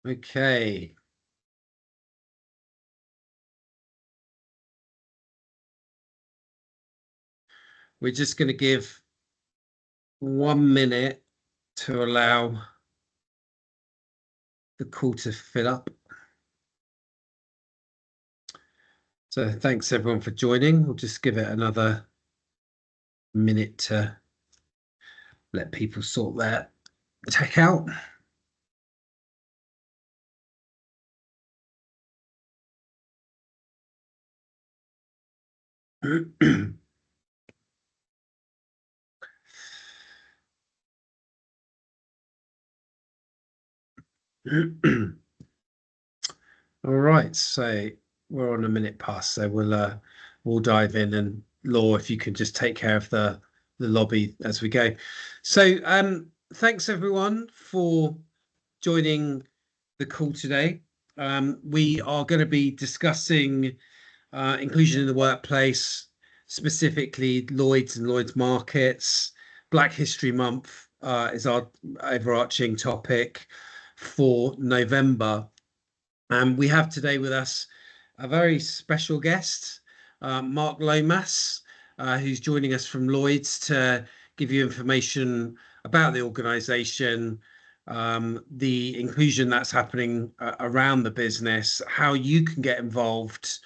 Okay. We're just going to give 1 minute to allow the call to fill up. So thanks everyone for joining. We'll just give it another minute to let people sort their tech out. All right, so we're on a minute past, so we'll dive in, and Law, if you can just take care of the lobby as we go. So thanks everyone for joining the call today. We are going to be discussing inclusion in the workplace, specifically Lloyd's and Lloyd's markets. Black History Month is our overarching topic for November. And we have today with us a very special guest, Mark Lomas, who's joining us from Lloyd's to give you information about the organisation, the inclusion that's happening around the business, how you can get involved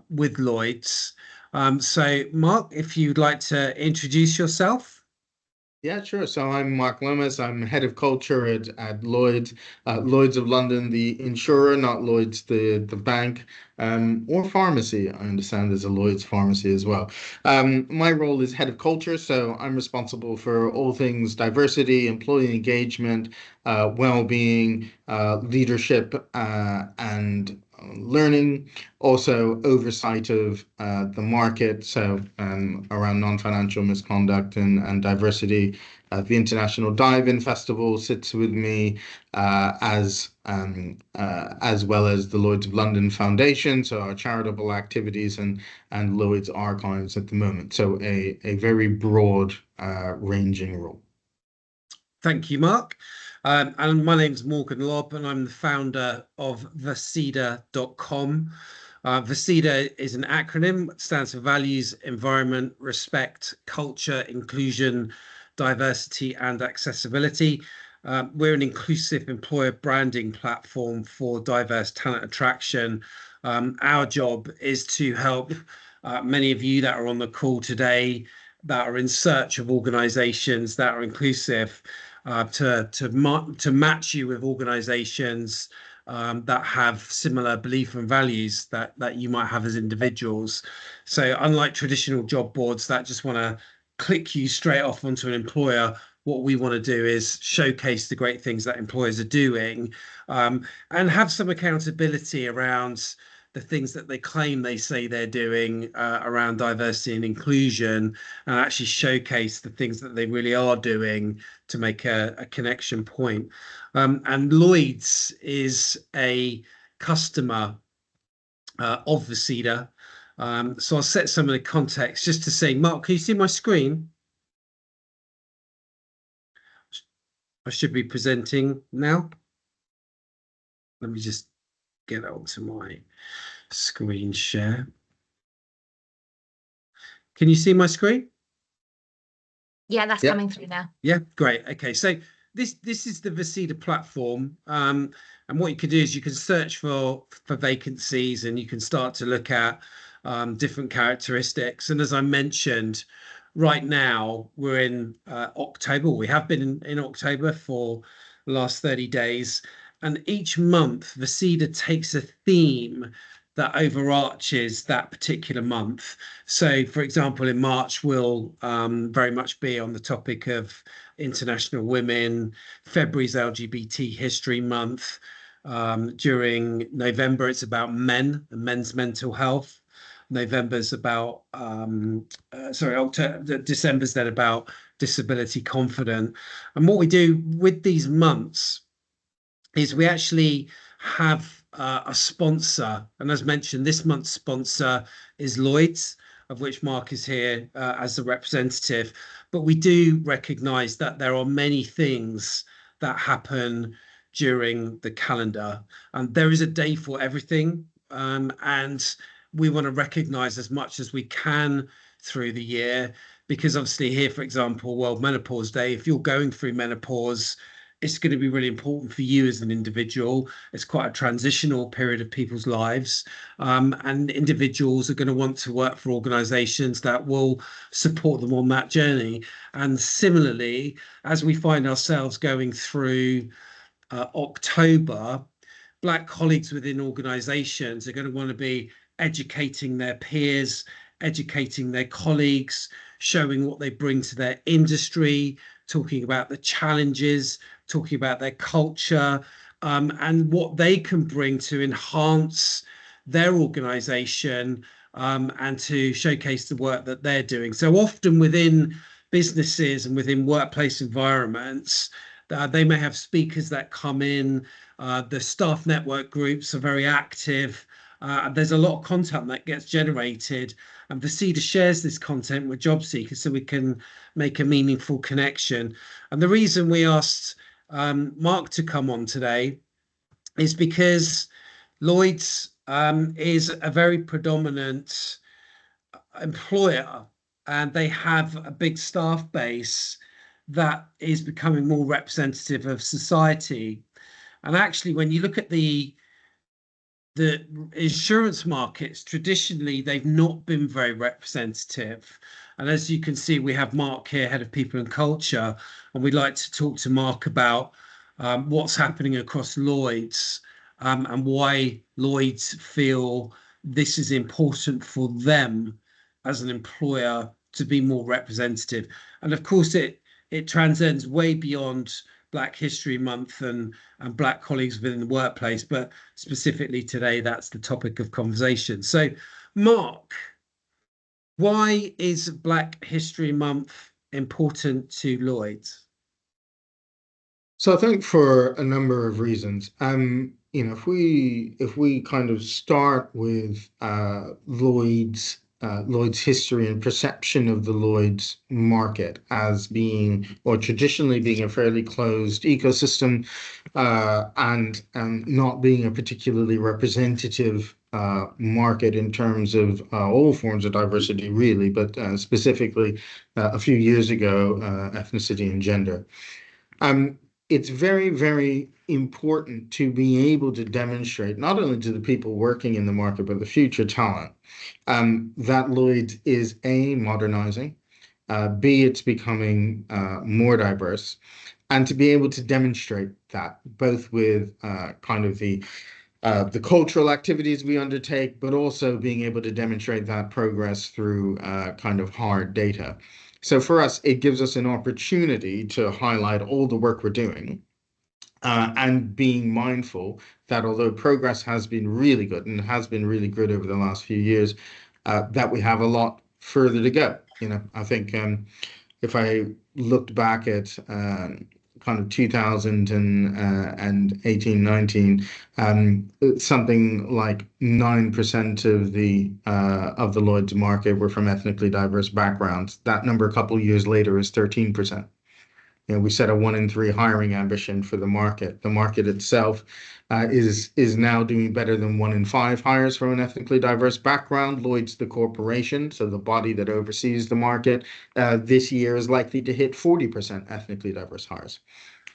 with Lloyd's. So, Mark, if you'd like to introduce yourself. Yeah, sure. So I'm Mark Lemus. I'm head of culture at Lloyd's, Lloyd's of London, the insurer, not Lloyd's, the bank, or pharmacy. I understand there's a Lloyd's pharmacy as well. My role is head of culture, so I'm responsible for all things diversity, employee engagement, well-being, leadership, and learning, also oversight of the market, so around non-financial misconduct and diversity. The International Dive-In Festival sits with me as well as the Lloyd's of London Foundation, so our charitable activities and Lloyd's archives at the moment. So a very broad ranging role. Thank you, Mark. And my name's Morgan Lobb, and I'm the founder of Vasida.com. Vasida is an acronym, it stands for Values, Environment, Respect, Culture, Inclusion, Diversity, and Accessibility. We're an inclusive employer branding platform for diverse talent attraction. Our job is to help many of you that are on the call today that are in search of organizations that are inclusive to match you with organizations that have similar belief and values that you might have as individuals. So unlike traditional job boards that just want to click you straight off onto an employer, what we want to do is showcase the great things that employers are doing, and have some accountability around the things that they claim they say they're doing around diversity and inclusion, and actually showcase the things that they really are doing to make a connection point. And Lloyd's is a customer of Vasida. So I'll set some of the context just to say, Mark, can you see my screen? I should be presenting now. Let me just get onto my screen share. Can you see my screen? Yeah, that's coming through now. Yeah, great. Okay, so this is the Vasida platform, and what you can do is you can search for vacancies, and you can start to look at different characteristics. And as I mentioned, right now we're in October. We have been in October for the last 30 days, and each month Vasida takes a theme that overarches that particular month. So, for example, in March, we'll very much be on the topic of International Women. February's LGBT History Month. During November, it's about men and men's mental health. November's about, October, December's then about disability confident. And what we do with these months is we actually have a sponsor, and as mentioned, this month's sponsor is Lloyd's, of which Mark is here as the representative. But we do recognise that there are many things that happen during the calendar. And there is a day for everything. And we want to recognize as much as we can through the year, because obviously here, for example, World Menopause Day, if you're going through menopause, it's going to be really important for you as an individual. It's quite a transitional period of people's lives. And individuals are going to want to work for organizations that will support them on that journey. And similarly, as we find ourselves going through October, Black colleagues within organizations are going to want to be educating their peers, educating their colleagues, showing what they bring to their industry, talking about the challenges, talking about their culture, and what they can bring to enhance their organization, and to showcase the work that they're doing. So often within businesses and within workplace environments, they may have speakers that come in. The staff network groups are very active. There's a lot of content that gets generated, and Vercida shares this content with job seekers so we can make a meaningful connection. And the reason we asked Mark to come on today is because Lloyd's is a very predominant employer, and they have a big staff base that is becoming more representative of society. And actually, when you look at the insurance markets, traditionally, they've not been very representative. And as you can see, we have Mark here, Head of People and Culture, and we'd like to talk to Mark about what's happening across Lloyd's, and why Lloyd's feel this is important for them as an employer to be more representative. And of course, it transcends way beyond Black History Month and Black colleagues within the workplace, but specifically today, that's the topic of conversation. So, Mark, why is Black History Month important to Lloyd's? So I think for a number of reasons. If we kind of start with Lloyd's history and perception of the Lloyd's market as being, or traditionally being, a fairly closed ecosystem, and not being a particularly representative market in terms of all forms of diversity, really, but specifically a few years ago, ethnicity and gender. It's very, very important to be able to demonstrate, not only to the people working in the market, but the future talent, that Lloyd is A, modernizing, B, it's becoming more diverse, and to be able to demonstrate that both with kind of the cultural activities we undertake, but also being able to demonstrate that progress through kind of hard data. So for us, it gives us an opportunity to highlight all the work we're doing, and being mindful that although progress has been really good and has been really good over the last few years, that we have a lot further to go. I think if I looked back at kind of 2018, 19, something like 9% of the Lloyd's market were from ethnically diverse backgrounds. That number a couple of years later is 13%. We set a 1 in 3 hiring ambition for the market. The market itself is now doing better than 1 in 5 hires from an ethnically diverse background. Lloyd's, the corporation, so the body that oversees the market, this year is likely to hit 40% ethnically diverse hires.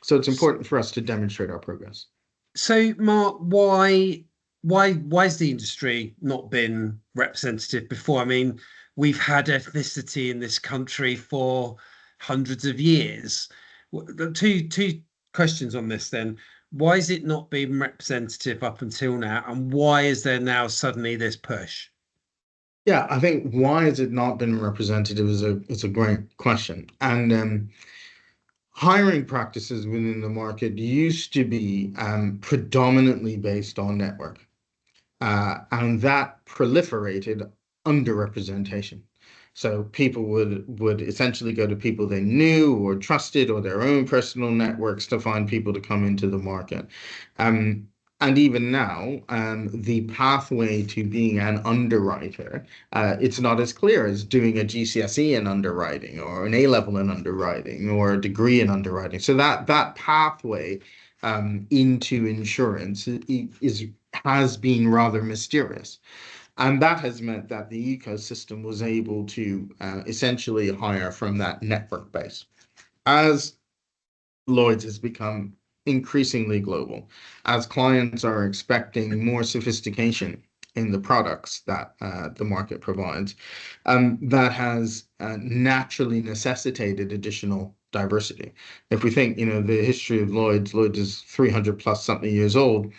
So it's important for us to demonstrate our progress. So, Mark, why's the industry not been representative before? I mean, we've had ethnicity in this country for hundreds of years. Two questions on this then. Why is it not being representative up until now, and why is there now suddenly this push? Yeah, I think why has it not been representative is a great question. And hiring practices within the market used to be predominantly based on network, and that proliferated underrepresentation. So people would essentially go to people they knew or trusted or their own personal networks to find people to come into the market. And even now, the pathway to being an underwriter, it's not as clear as doing a GCSE in underwriting or an A-level in underwriting or a degree in underwriting. So that pathway into insurance has been rather mysterious. And that has meant that the ecosystem was able to essentially hire from that network base. As Lloyd's has become increasingly global, as clients are expecting more sophistication in the products that the market provides, that has naturally necessitated additional diversity. If we think, the history of Lloyd's is 300 plus something years old.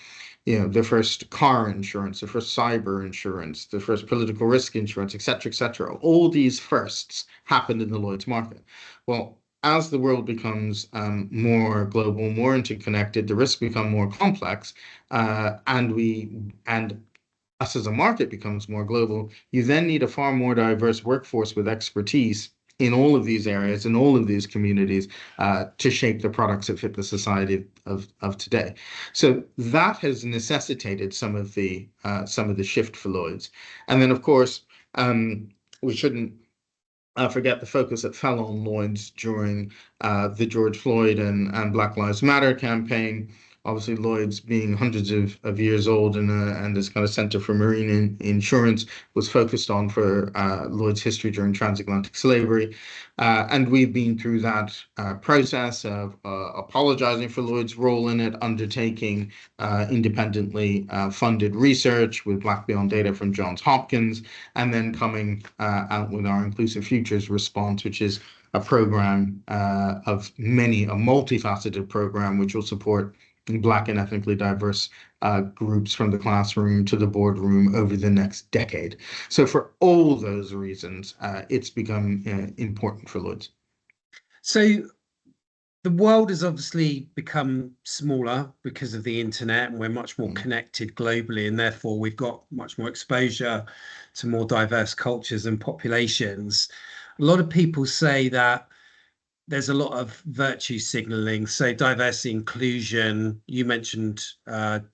The first car insurance, the first cyber insurance, the first political risk insurance, et cetera, et cetera. All these firsts happened in the Lloyd's market. Well, as the world becomes more global, more interconnected, the risks become more complex, and us as a market becomes more global, you then need a far more diverse workforce with expertise in all of these areas, in all of these communities, to shape the products that fit the society of today. So that has necessitated some of the shift for Lloyd's. And then, of course, we shouldn't forget the focus that fell on Lloyd's during the George Floyd and Black Lives Matter campaign. Obviously, Lloyd's being hundreds of years old and this kind of center for marine insurance was focused on for Lloyd's history during transatlantic slavery. And we've been through that process of apologizing for Lloyd's role in it, undertaking independently funded research with Black Beyond data from Johns Hopkins, and then coming out with our Inclusive Futures response, which is a program a multifaceted program, which will support Black and ethnically diverse groups from the classroom to the boardroom over the next decade. So for all those reasons, it's become important for Lloyd's. So the world has obviously become smaller because of the internet, and we're much more connected globally, and therefore we've got much more exposure to more diverse cultures and populations. A lot of people say that there's a lot of virtue signaling, so diversity, inclusion. You mentioned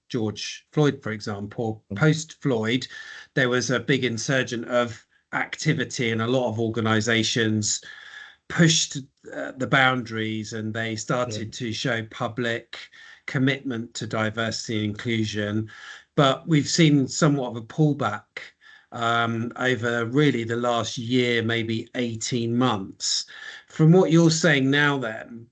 George Floyd, for example. Post Floyd, there was a big insurgent of activity, and a lot of organizations pushed the boundaries, and they started to show public commitment to diversity and inclusion. But we've seen somewhat of a pullback over really the last year, maybe 18 months. From what you're saying now, then,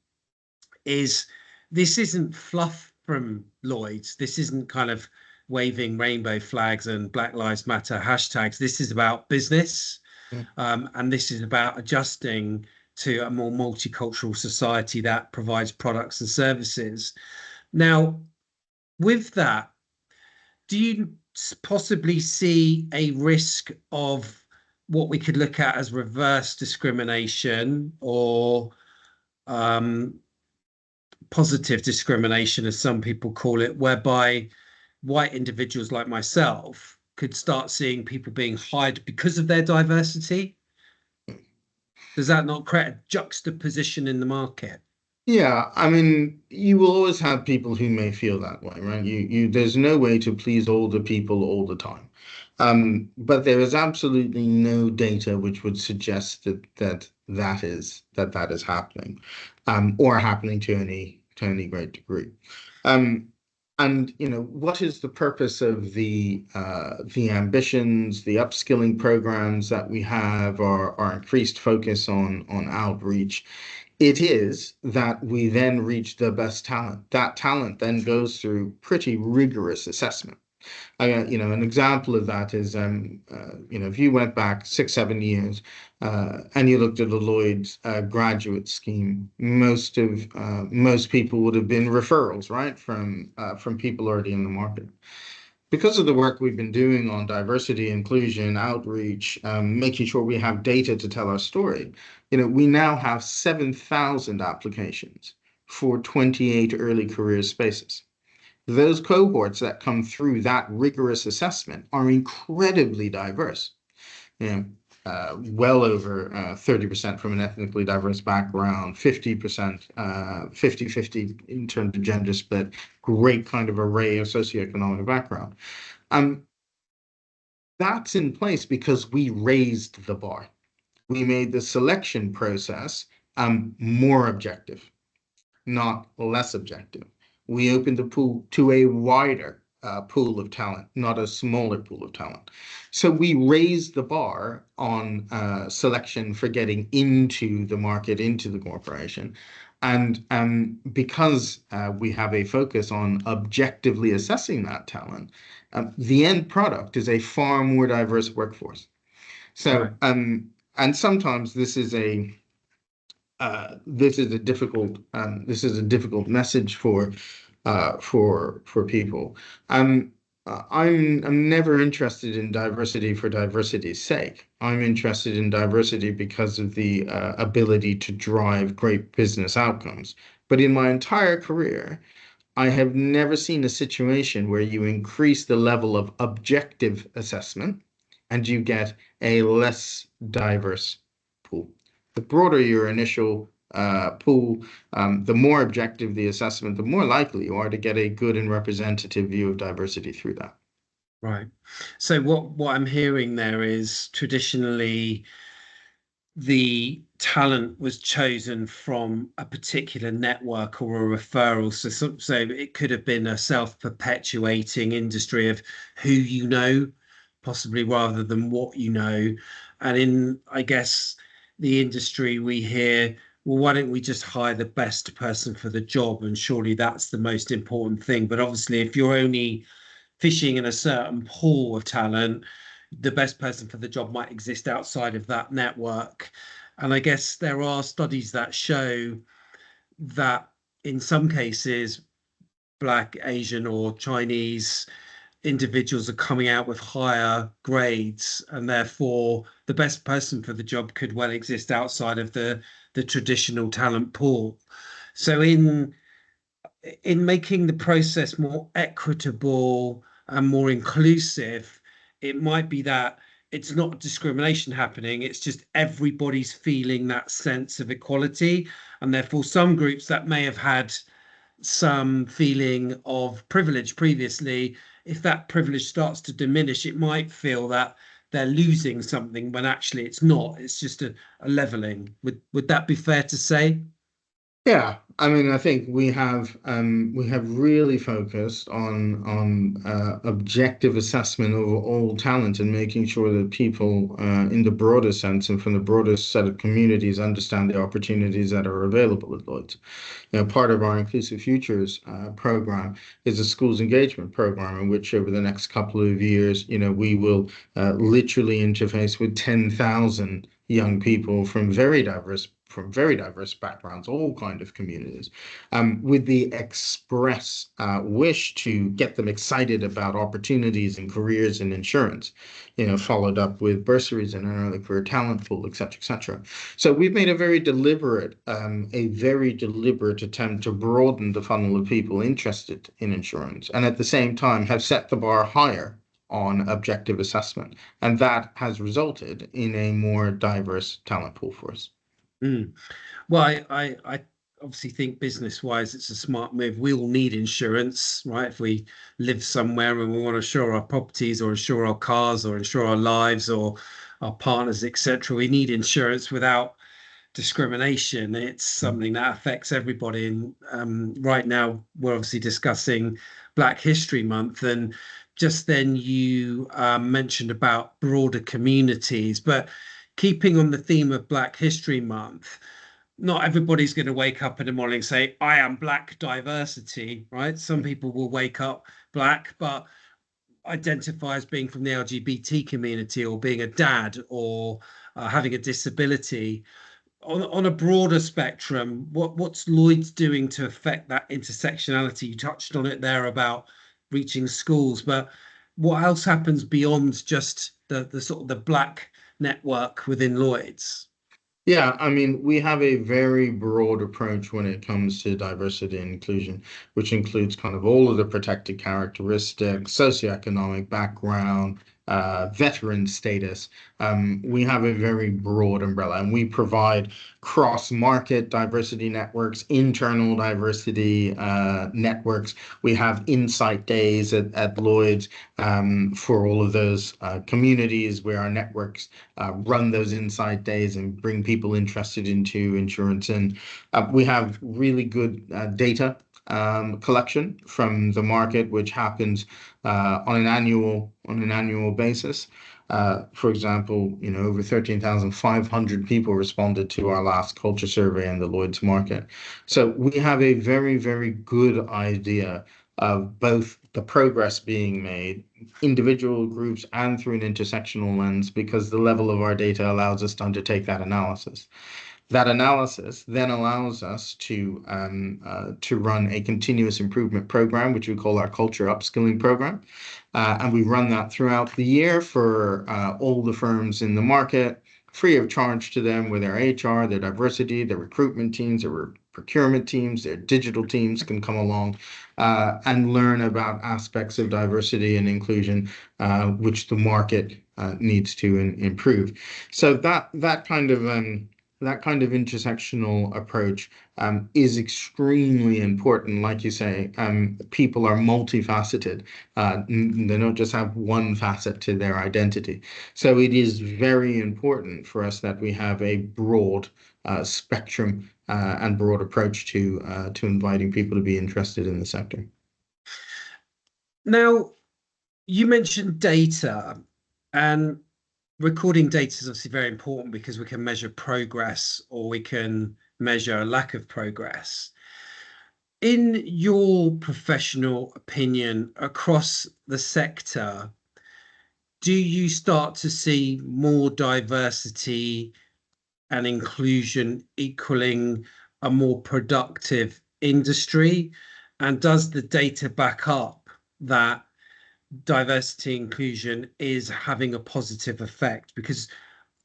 is this isn't fluff from Lloyd's. This isn't kind of waving rainbow flags and Black Lives Matter hashtags. This is about business, and this is about adjusting to a more multicultural society that provides products and services. Now, with that, do you possibly see a risk of what we could look at as reverse discrimination, or positive discrimination, as some people call it, whereby white individuals like myself could start seeing people being hired because of their diversity? Does that not create a juxtaposition in the market? Yeah, I mean, you will always have people who may feel that way, right? There's no way to please all the people all the time. But there is absolutely no data which would suggest that is happening, or happening to any great degree. And what is the purpose of the ambitions, the upskilling programs that we have, our increased focus on outreach? It is that we then reach the best talent. That talent then goes through pretty rigorous assessment. An example of that is, if you went back 6, 7 years, and you looked at the Lloyd's graduate scheme, most people would have been referrals, right, from people already in the market. Because of the work we've been doing on diversity, inclusion, outreach, making sure we have data to tell our story, we now have 7,000 applications for 28 early career spaces. Those cohorts that come through that rigorous assessment are incredibly diverse. Well over 30% from an ethnically diverse background, 50%, 50-50 in terms of gender split, great kind of array of socioeconomic background. That's in place because we raised the bar. We made the selection process more objective, not less objective. we opened the pool to a wider pool of talent, not a smaller pool of talent. So we raised the bar on selection for getting into the market, into the corporation. And because we have a focus on objectively assessing that talent, the end product is a far more diverse workforce. So, Right. And sometimes this is a difficult message for people. Um, I'm never interested in diversity for diversity's sake. I'm interested in diversity because of the ability to drive great business outcomes. But in my entire career, I have never seen a situation where you increase the level of objective assessment and you get a less diverse pool. The broader your initial pool, the more objective the assessment, the more likely you are to get a good and representative view of diversity through that. Right. So what I'm hearing there is traditionally the talent was chosen from a particular network or a referral. So it could have been a self-perpetuating industry of who you know, possibly rather than what you know. And in, I guess, the industry we hear, well, why don't we just hire the best person for the job? And surely that's the most important thing. But obviously, if you're only fishing in a certain pool of talent, the best person for the job might exist outside of that network. And I guess there are studies that show that in some cases, Black, Asian, or Chinese individuals are coming out with higher grades, and therefore the best person for the job could well exist outside of the traditional talent pool. So in making the process more equitable and more inclusive, it might be that it's not discrimination happening, it's just everybody's feeling that sense of equality. And therefore, some groups that may have had some feeling of privilege previously, if that privilege starts to diminish, it might feel that they're losing something when actually it's not. It's just a leveling. Would that be fair to say? Yeah, I mean, I think we have really focused on objective assessment of all talent and making sure that people in the broader sense and from the broadest set of communities understand the opportunities that are available at Lloyd's. You know, part of our Inclusive Futures program is a schools engagement program in which over the next couple of years, you know, we will literally interface with 10,000 young people from very diverse backgrounds, all kind of communities, with the express wish to get them excited about opportunities and careers in insurance, you know, followed up with bursaries and an early career talent pool, et cetera, et cetera. So we've made a very deliberate attempt to broaden the funnel of people interested in insurance, and at the same time have set the bar higher on objective assessment. And that has resulted in a more diverse talent pool for us. Mm. Well, I obviously think business-wise, it's a smart move. We all need insurance, right? If we live somewhere and we want to insure our properties or insure our cars or insure our lives or our partners, etc., we need insurance without discrimination. It's something that affects everybody. And right now, we're obviously discussing Black History Month, and just then you mentioned about broader communities, but keeping on the theme of Black History Month, not everybody's going to wake up in the morning and say, I am Black diversity, right? Some people will wake up Black, but identify as being from the LGBT community or being a dad or having a disability. On a broader spectrum, what's Lloyd's doing to affect that intersectionality? You touched on it there about reaching schools, but what else happens beyond just the sort of the Black network within Lloyd's? Yeah, I mean, we have a very broad approach when it comes to diversity and inclusion, which includes kind of all of the protected characteristics, socioeconomic background, veteran status. We have a very broad umbrella, and we provide cross-market diversity networks, internal diversity networks. We have insight days at Lloyd's for all of those communities where our networks run those insight days and bring people interested into insurance. And we have really good data collection from the market, which happens on an annual basis. For example, over 13,500 people responded to our last culture survey in the Lloyd's market. So we have a very, very good idea of both the progress being made, individual groups, and through an intersectional lens, because the level of our data allows us to undertake that analysis. That analysis then allows us to run a continuous improvement program, which we call our culture upskilling program. And we run that throughout the year for all the firms in the market, free of charge to them, with their HR, their diversity, their recruitment teams, their procurement teams, their digital teams can come along and learn about aspects of diversity and inclusion, which the market needs to improve. So that kind of intersectional approach is extremely important. Like you say, people are multifaceted. They don't just have one facet to their identity. So it is very important for us that we have a broad spectrum and broad approach to inviting people to be interested in the sector. Now, you mentioned data, and recording data is obviously very important because we can measure progress or we can measure a lack of progress. In your professional opinion, across the sector, do you start to see more diversity and inclusion equaling a more productive industry? And does the data back up that diversity inclusion is having a positive effect? Because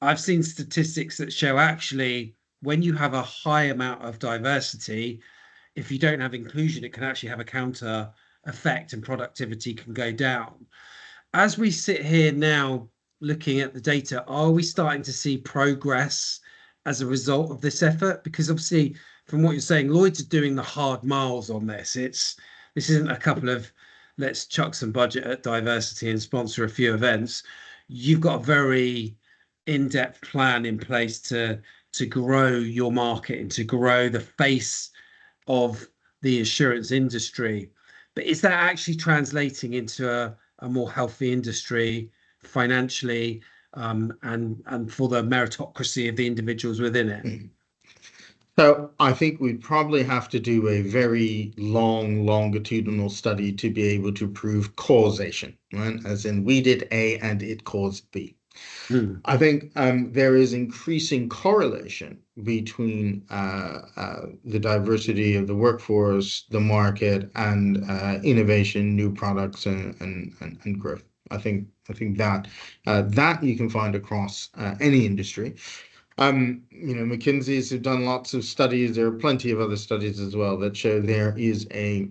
I've seen statistics that show actually when you have a high amount of diversity, if you don't have inclusion, it can actually have a counter effect and productivity can go down. As we sit here now looking at the data, are we starting to see progress as a result of this effort? Because obviously, from what you're saying, Lloyd's are doing the hard miles on this. This isn't a couple of let's chuck some budget at diversity and sponsor a few events. You've got a very in-depth plan in place to grow your market and to grow the face of the insurance industry. But is that actually translating into a more healthy industry financially, and for the meritocracy of the individuals within it? So I think we'd probably have to do a very long longitudinal study to be able to prove causation, right? As in we did A and it caused B. I think there is increasing correlation between the diversity of the workforce, the market, and innovation, new products, and growth. I think that you can find across any industry. McKinsey's have done lots of studies. There are plenty of other studies as well that show there is a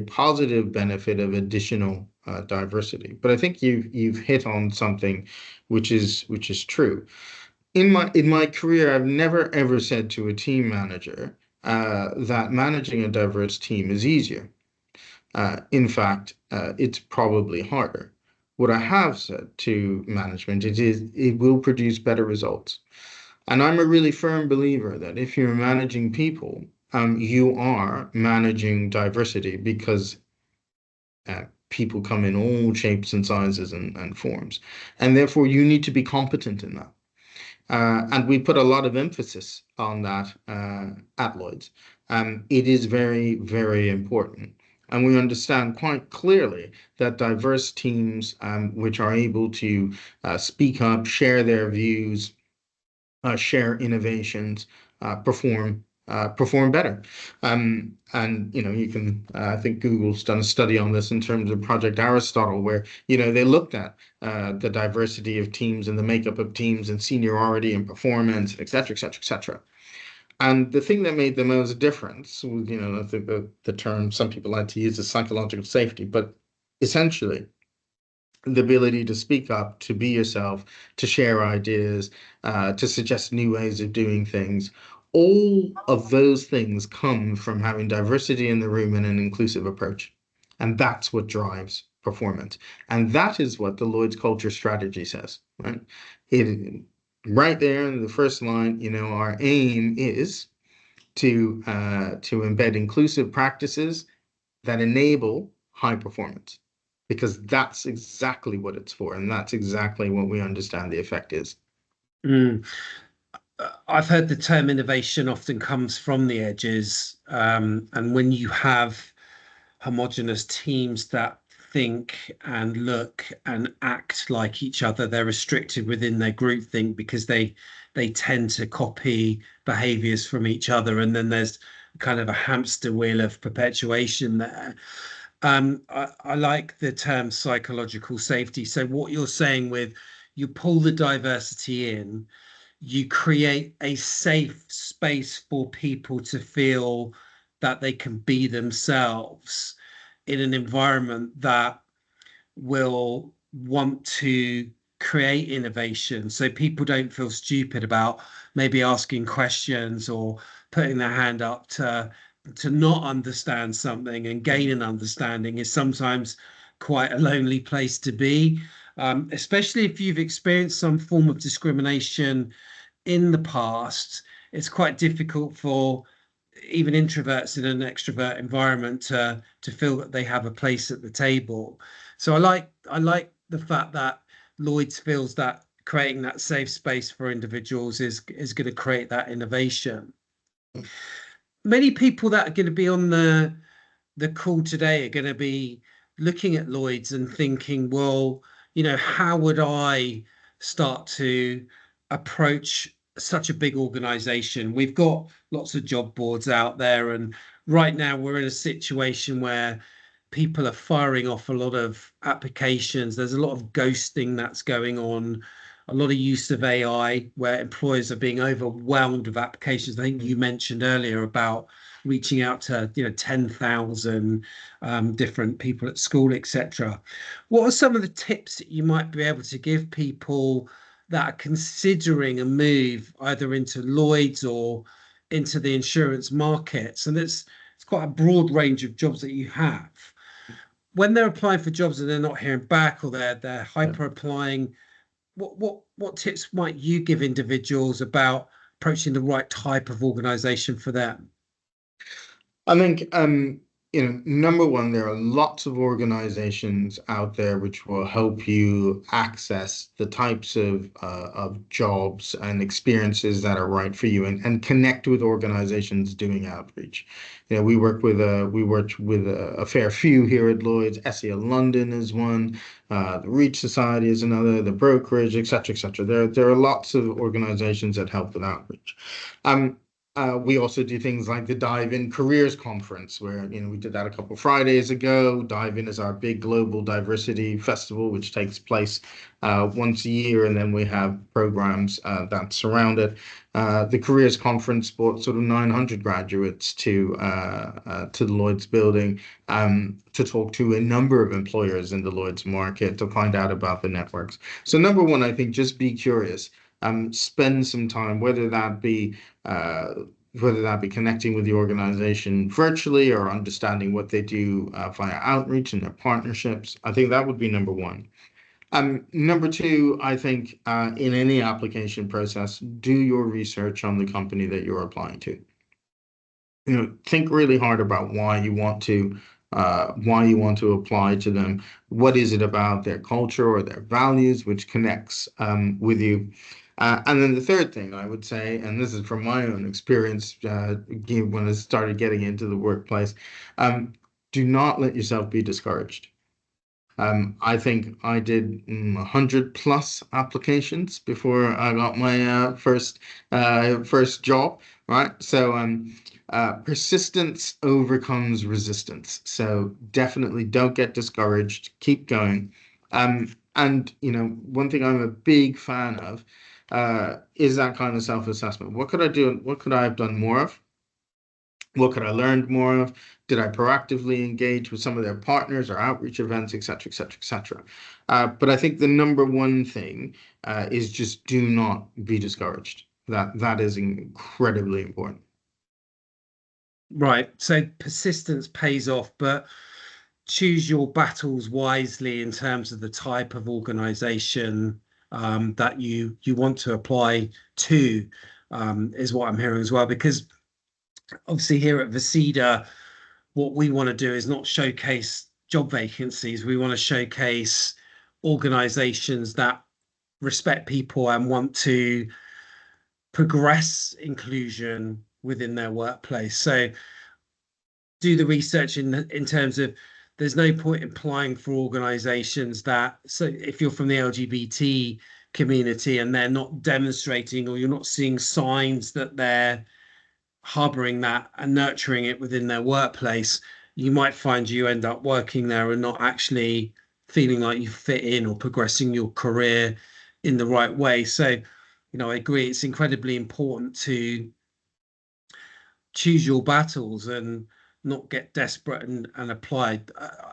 positive benefit of additional diversity. But I think you've hit on something which is true. In my career, I've never ever said to a team manager that managing a diverse team is easier. In fact, it's probably harder. What I have said to management is it will produce better results. And I'm a really firm believer that if you're managing people, you are managing diversity, because people come in all shapes and sizes and forms. And therefore, you need to be competent in that. And we put a lot of emphasis on that at Lloyd's. It is very, very important. And we understand quite clearly that diverse teams, which are able to speak up, share their views, share innovations, perform better. And you can, I think Google's done a study on this in terms of Project Aristotle, where they looked at the diversity of teams and the makeup of teams and seniority and performance, et cetera, et cetera, et cetera. And the thing that made the most difference was, the term some people like to use is psychological safety, but essentially the ability to speak up, to be yourself, to share ideas, to suggest new ways of doing things. All of those things come from having diversity in the room and an inclusive approach. And that's what drives performance. And that is what the Lloyd's culture strategy says, right? Right there in the first line, our aim is to embed inclusive practices that enable high performance, because that's exactly what it's for, and that's exactly what we understand the effect is. Mm. I've heard the term innovation often comes from the edges, and when you have homogenous teams that think and look and act like each other, they're restricted within their group think because they tend to copy behaviors from each other, and then there's kind of a hamster wheel of perpetuation there. I like the term psychological safety. So what you're saying with you pull the diversity in, you create a safe space for people to feel that they can be themselves in an environment that will want to create innovation, so people don't feel stupid about maybe asking questions or putting their hand up to not understand something, and gain an understanding is sometimes quite a lonely place to be, especially if you've experienced some form of discrimination in the past. It's quite difficult for even introverts in an extrovert environment to feel that they have a place at the table. So I like the fact that Lloyd's feels that creating that safe space for individuals is going to create that innovation. Many people that are going to be on the call today are going to be looking at Lloyd's and thinking, well, how would I start to approach such a big organization? We've got lots of job boards out there, and right now we're in a situation where people are firing off a lot of applications. There's a lot of ghosting that's going on, a lot of use of AI where employers are being overwhelmed with applications. I think you mentioned earlier about reaching out to 10,000 different people at school, etc. What are some of the tips that you might be able to give people that are considering a move either into Lloyd's or into the insurance markets? And it's quite a broad range of jobs that you have. When they're applying for jobs and they're not hearing back, or they're hyper applying, what tips might you give individuals about approaching the right type of organization for them? I think, number one, there are lots of organizations out there which will help you access the types of jobs and experiences that are right for you, and connect with organizations doing outreach. We worked with a fair few here at Lloyd's. SEL London is one, the Reach Society is another, the brokerage, etc., etc. There are lots of organizations that help with outreach. We also do things like the Dive In Careers Conference, where we did that a couple of Fridays ago. Dive In is our big global diversity festival, which takes place once a year, and then we have programs that surround it. The Careers Conference brought sort of 900 graduates to the Lloyd's building to talk to a number of employers in the Lloyd's market to find out about the networks. So number one, I think just be curious. Spend some time, whether that be connecting with the organization virtually or understanding what they do via outreach and their partnerships. I think that would be number one. Number two, I think in any application process, do your research on the company that you're applying to. Think really hard about why you want to apply to them. What is it about their culture or their values which connects with you? And then the third thing I would say, and this is from my own experience when I started getting into the workplace, do not let yourself be discouraged. I think I did 100 plus applications before I got my first job, right? So persistence overcomes resistance. So definitely don't get discouraged. Keep going. And one thing I'm a big fan of is that kind of self-assessment. What could I do? What could I have done more of? What could I learn more of? Did I proactively engage with some of their partners or outreach events, et cetera, et cetera, et cetera? But I think the number one thing is just do not be discouraged. That is incredibly important. Right. So persistence pays off, but choose your battles wisely in terms of the type of organization that you want to apply to, is what I'm hearing as well. Because obviously here at Vasida, what we want to do is not showcase job vacancies. We want to showcase organizations that respect people and want to progress inclusion within their workplace. So do the research in terms of there's no point applying for organizations that, so if you're from the LGBT community and they're not demonstrating, or you're not seeing signs that they're harboring that and nurturing it within their workplace, you might find you end up working there and not actually feeling like you fit in or progressing your career in the right way. So, I agree, it's incredibly important to choose your battles and not get desperate and apply.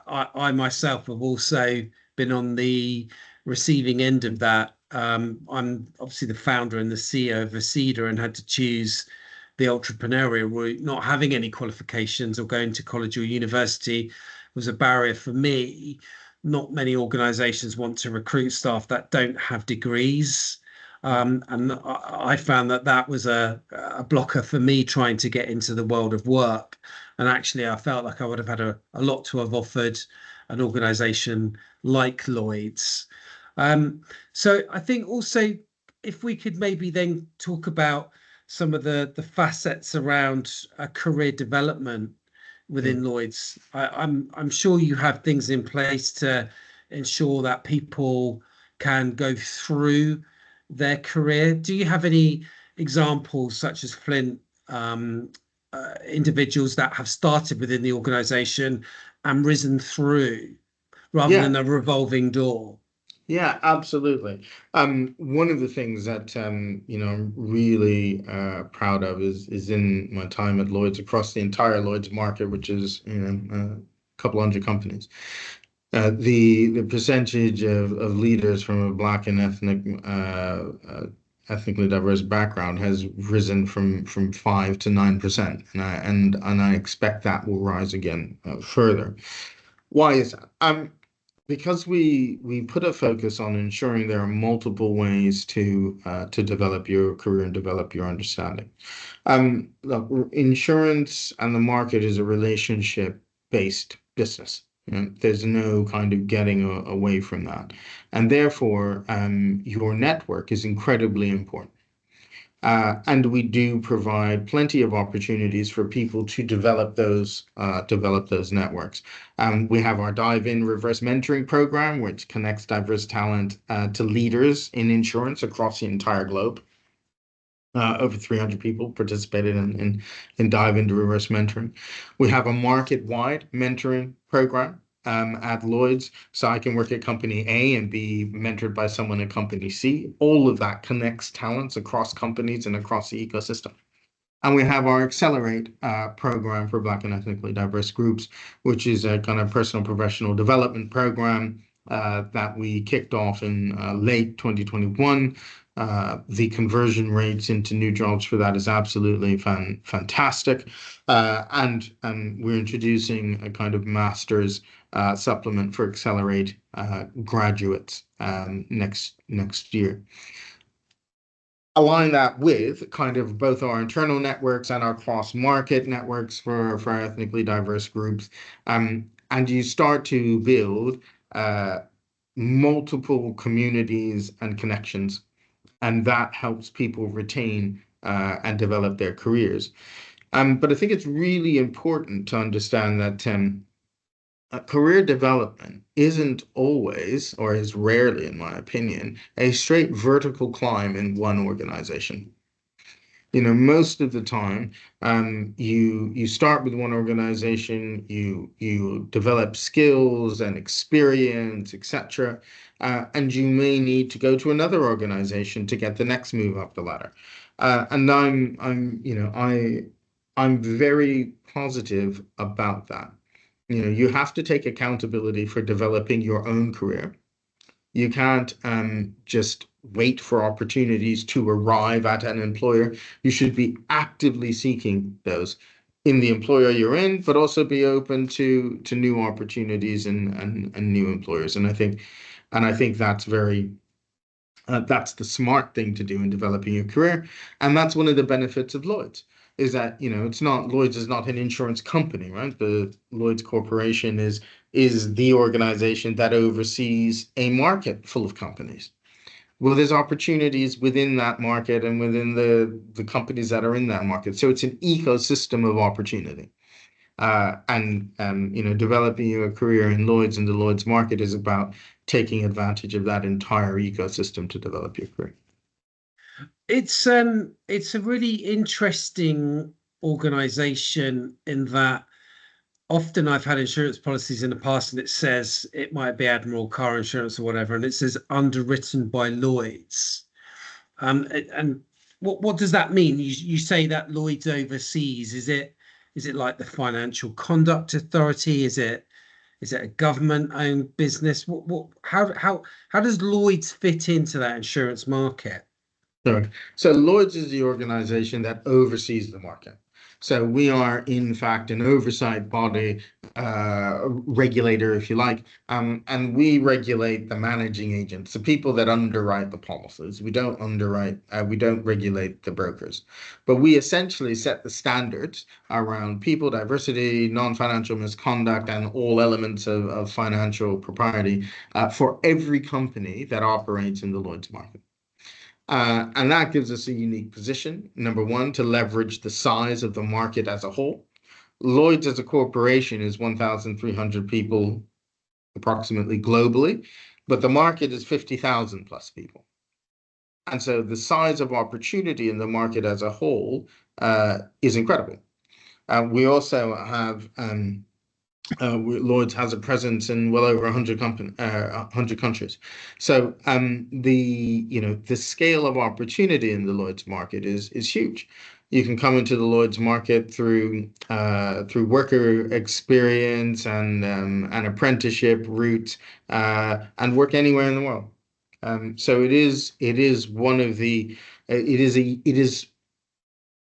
I myself have also been on the receiving end of that. I'm obviously the founder and the CEO of Vasida and had to choose the entrepreneurial route. Not having any qualifications or going to college or university was a barrier for me. Not many organizations want to recruit staff that don't have degrees. And I found that was a blocker for me trying to get into the world of work. And actually, I felt like I would have had a lot to have offered an organization like Lloyd's. So I think also, if we could maybe then talk about some of the facets around career development within Lloyd's. I'm sure you have things in place to ensure that people can go through their career. Do you have any examples, such as Flint, individuals that have started within the organization and risen through rather Yeah. than a revolving door? Yeah, absolutely. One of the things that I'm really proud of is in my time at Lloyd's, across the entire Lloyd's market, which is a couple hundred companies. The percentage of leaders from a Black and ethnically diverse background has risen from 5 to 9%, and I expect that will rise again further. Why is that? Because we put a focus on ensuring there are multiple ways to develop your career and develop your understanding. Look, insurance and the market is a relationship-based business. There's no kind of getting away from that, and therefore, your network is incredibly important. And we do provide plenty of opportunities for people to develop those networks. We have our Dive In Reverse Mentoring program, which connects diverse talent to leaders in insurance across the entire globe. Over 300 people participated in Dive Into Reverse Mentoring. We have a market-wide mentoring program at Lloyd's, so I can work at company A and be mentored by someone at company C. All of that connects talents across companies and across the ecosystem. And we have our Accelerate program for Black and ethnically diverse groups, which is a kind of personal professional development program that we kicked off in late 2021. The conversion rates into new jobs for that is absolutely fantastic. And we're introducing a kind of master's supplement for Accelerate graduates next year. Align that with kind of both our internal networks and our cross-market networks for ethnically diverse groups. And you start to build multiple communities and connections, and that helps people retain and develop their careers. But I think it's really important to understand that career development isn't always, or is rarely, in my opinion, a straight vertical climb in one organization. Most of the time, you start with one organization, you develop skills and experience, etc., and you may need to go to another organization to get the next move up the ladder. And I'm very positive about that. You have to take accountability for developing your own career. You can't just wait for opportunities to arrive at an employer. You should be actively seeking those in the employer you're in, but also be open to new opportunities and new employers. And I think that's that's the smart thing to do in developing your career. And that's one of the benefits of Lloyd's. is that, it's not, Lloyd's is not an insurance company, right? The Lloyd's Corporation is the organization that oversees a market full of companies. Well, there's opportunities within that market and within the companies that are in that market. So it's an ecosystem of opportunity. Developing your career in Lloyd's and the Lloyd's market is about taking advantage of that entire ecosystem to develop your career. It's a really interesting organization in that often I've had insurance policies in the past and it says it might be Admiral car insurance or whatever, and it says underwritten by Lloyd's. And what does that mean? You say that Lloyd's overseas. Is it like the Financial Conduct Authority? Is it a government-owned business? How does Lloyd's fit into that insurance market? Sorry. So Lloyd's is the organization that oversees the market. So we are, in fact, an oversight body, regulator, if you like, and we regulate the managing agents, the people that underwrite the policies. We don't regulate the brokers, but we essentially set the standards around people, diversity, non-financial misconduct, and all elements of financial propriety for every company that operates in the Lloyd's market. And that gives us a unique position, number one, to leverage the size of the market as a whole. Lloyd's as a corporation is 1,300 people approximately globally, but the market is 50,000 plus people. And so the size of opportunity in the market as a whole is incredible. We also have Lloyd's has a presence in well over 100 countries. So the scale of opportunity in the Lloyd's market is huge. You can come into the Lloyd's market through worker experience and an apprenticeship route and work anywhere in the world. So it is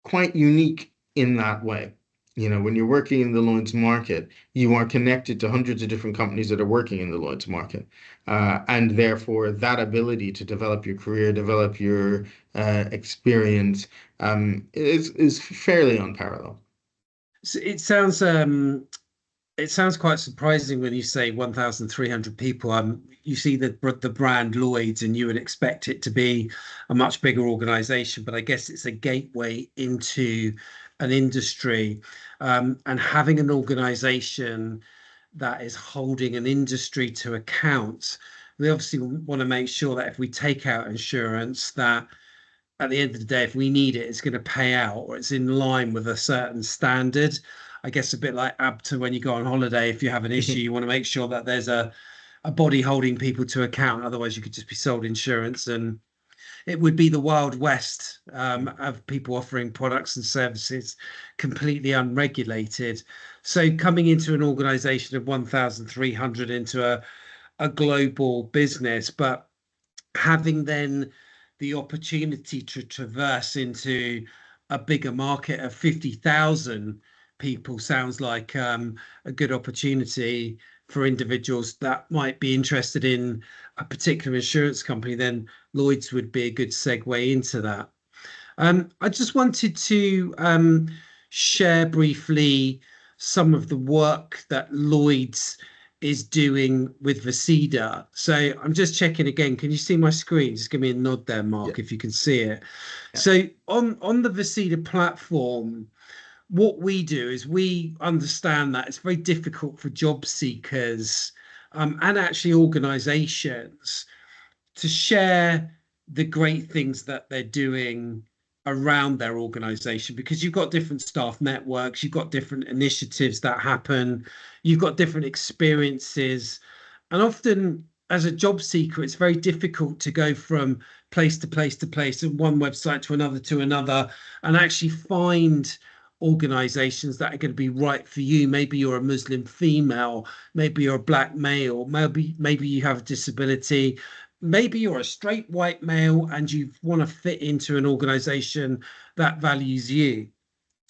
quite unique in that way. When you're working in the Lloyd's market, you are connected to hundreds of different companies that are working in the Lloyd's market. And therefore, that ability to develop your career, develop your experience is fairly unparalleled. So it sounds quite surprising when you say 1,300 people. You see the brand Lloyd's, and you would expect it to be a much bigger organization, but I guess it's a gateway into an industry. And having an organization that is holding an industry to account, we obviously want to make sure that if we take out insurance, that at the end of the day, if we need it, it's going to pay out or it's in line with a certain standard. I guess a bit like ABTA when you go on holiday, if you have an issue, you want to make sure that there's a body holding people to account. Otherwise, you could just be sold insurance and it would be the Wild West of people offering products and services completely unregulated. So coming into an organization of 1,300 into a global business, but having then the opportunity to traverse into a bigger market of 50,000 people sounds like a good opportunity for individuals that might be interested in a particular insurance company. Then Lloyd's would be a good segue into that. I just wanted to share briefly some of the work that Lloyd's is doing with Vercida. So I'm just checking again. Can you see my screen? Just give me a nod there, Mark, if you can see it. Yeah. So on the Vercida platform, what we do is we understand that it's very difficult for job seekers and actually organizations to share the great things that they're doing around their organization, because you've got different staff networks, you've got different initiatives that happen, you've got different experiences. And often as a job seeker, it's very difficult to go from place to place to place and one website to another and actually find organizations that are going to be right for you. Maybe you're a Muslim female, maybe you're a black male, maybe you have a disability, maybe you're a straight white male and you want to fit into an organization that values you.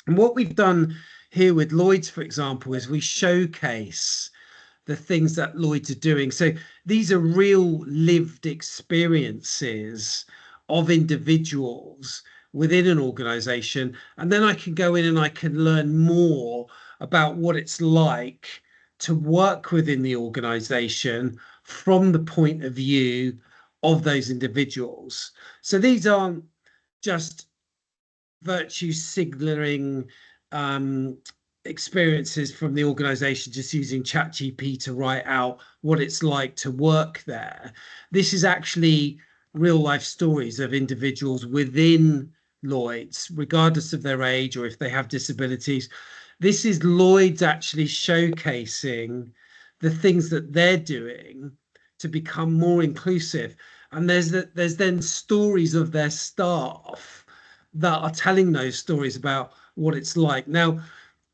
And what we've done here with Lloyd's, for example, is we showcase the things that Lloyd's are doing. So these are real lived experiences of individuals within an organization. And then I can go in and I can learn more about what it's like to work within the organization from the point of view of those individuals. So these aren't just virtue signaling um, experiences from the organization just using ChatGPT to write out what it's like to work there. This is actually real life stories of individuals within Lloyd's, regardless of their age or if they have disabilities. This is Lloyd's actually showcasing the things that they're doing to become more inclusive. And there's then stories of their staff that are telling those stories about what it's like. Now,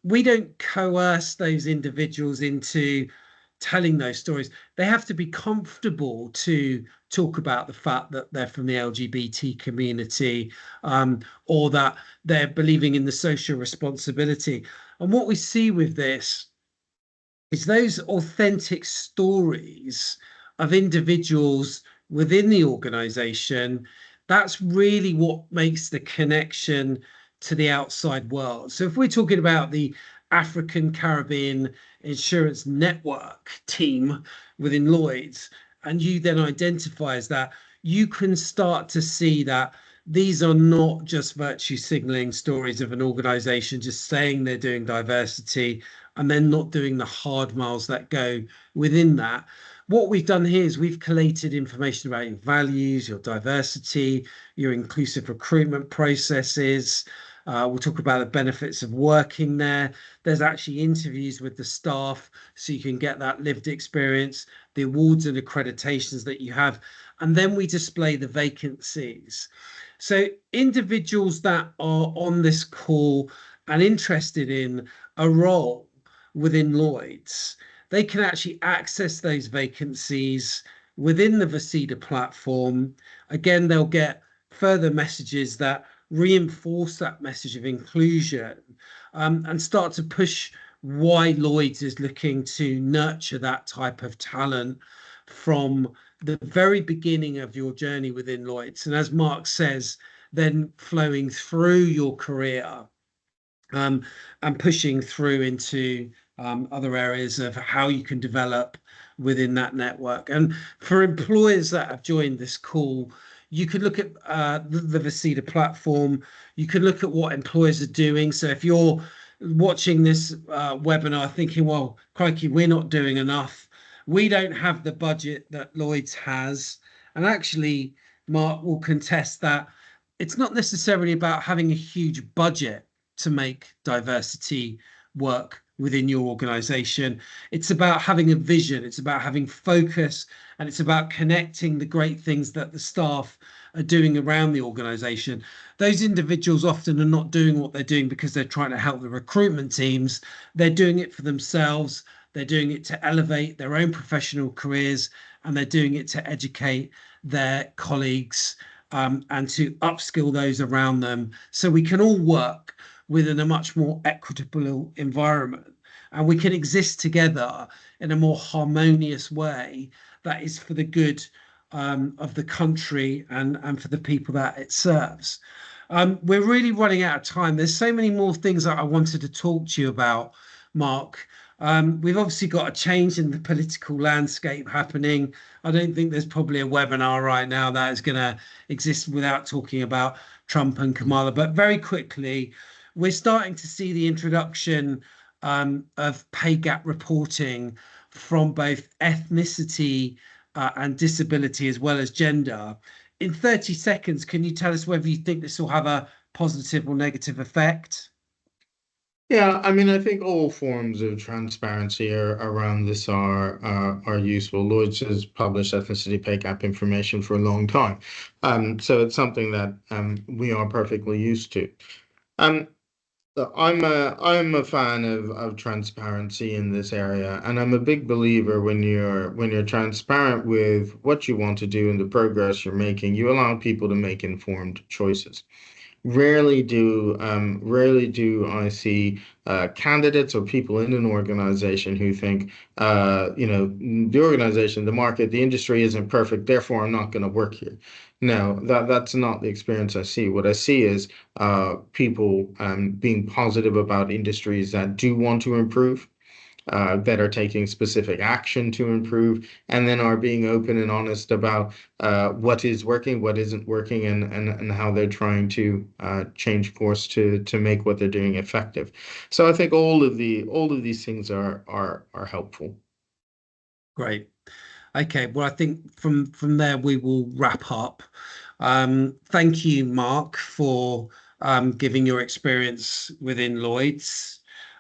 we don't coerce those individuals into telling those stories. They have to be comfortable to talk about the fact that they're from the LGBT community, or that they're believing in the social responsibility. And what we see with this is those authentic stories of individuals within the organization. That's really what makes the connection to the outside world. So if we're talking about the African Caribbean Insurance Network team within Lloyd's, and you then identify as that, you can start to see that these are not just virtue signaling stories of an organization just saying they're doing diversity and then not doing the hard miles that go within that. What we've done here is we've collated information about your values, your diversity, your inclusive recruitment processes. We'll talk about the benefits of working there. There's actually interviews with the staff so you can get that lived experience, the awards and accreditations that you have. And then we display the vacancies. So individuals that are on this call and interested in a role within Lloyd's, they can actually access those vacancies within the Vasida platform. Again, they'll get further messages that reinforce that message of inclusion, and start to push why Lloyd's is looking to nurture that type of talent from the very beginning of your journey within Lloyd's. And as Mark says, then flowing through your career, and pushing through into other areas of how you can develop within that network. And for employers that have joined this call, you could look at the Vasida platform. You could look at what employers are doing. So if you're watching this webinar thinking, well, crikey, we're not doing enough. We don't have the budget that Lloyd's has. And actually, Mark will contest that it's not necessarily about having a huge budget to make diversity work within your organization. It's about having a vision, it's about having focus, and it's about connecting the great things that the staff are doing around the organization. Those individuals often are not doing what they're doing because they're trying to help the recruitment teams. They're doing it for themselves. They're doing it to elevate their own professional careers, and they're doing it to educate their colleagues, and to upskill those around them so we can all work within a much more equitable environment, and we can exist together in a more harmonious way that is for the good of the country and for the people that it serves. We're really running out of time. There's so many more things that I wanted to talk to you about, Mark. We've obviously got a change in the political landscape happening. I don't think there's probably a webinar right now that is going to exist without talking about Trump and Kamala. But very quickly, we're starting to see the introduction of pay gap reporting from both ethnicity and disability as well as gender. In 30 seconds, can you tell us whether you think this will have a positive or negative effect? Yeah, I mean, I think all forms of transparency around this are useful. Lloyd's has published ethnicity pay gap information for a long time, so it's something that we are perfectly used to. Look, I'm a fan of transparency in this area, and I'm a big believer when you're transparent with what you want to do and the progress you're making, you allow people to make informed choices. Rarely do I see candidates or people in an organization who think, the organization, the market, the industry isn't perfect, therefore I'm not going to work here. No, that's not the experience I see. What I see is people being positive about industries that do want to improve, that are taking specific action to improve, and then are being open and honest about what is working, what isn't working, and how they're trying to change course to make what they're doing effective. So I think all of these things are helpful. Great. Okay, well, I think from there we will wrap up. Thank you, Mark, for giving your experience within Lloyd's,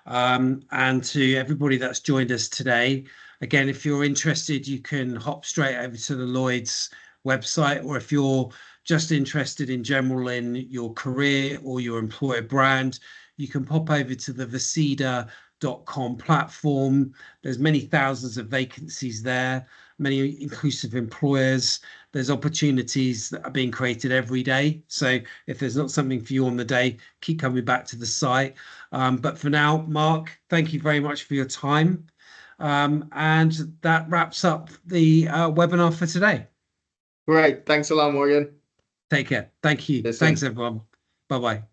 and to everybody that's joined us today. Again, if you're interested, you can hop straight over to the Lloyd's website, or if you're just interested in general in your career or your employer brand, you can pop over to the Vercida.com platform. There's many thousands of vacancies there, many inclusive employers. There's opportunities that are being created every day. So if there's not something for you on the day, keep coming back to the site. But for now, Mark, thank you very much for your time. And that wraps up the webinar for today. Great. Thanks a lot, Morgan. Take care. Thank you. Yes, Thanks, sir. everyone. Bye-bye.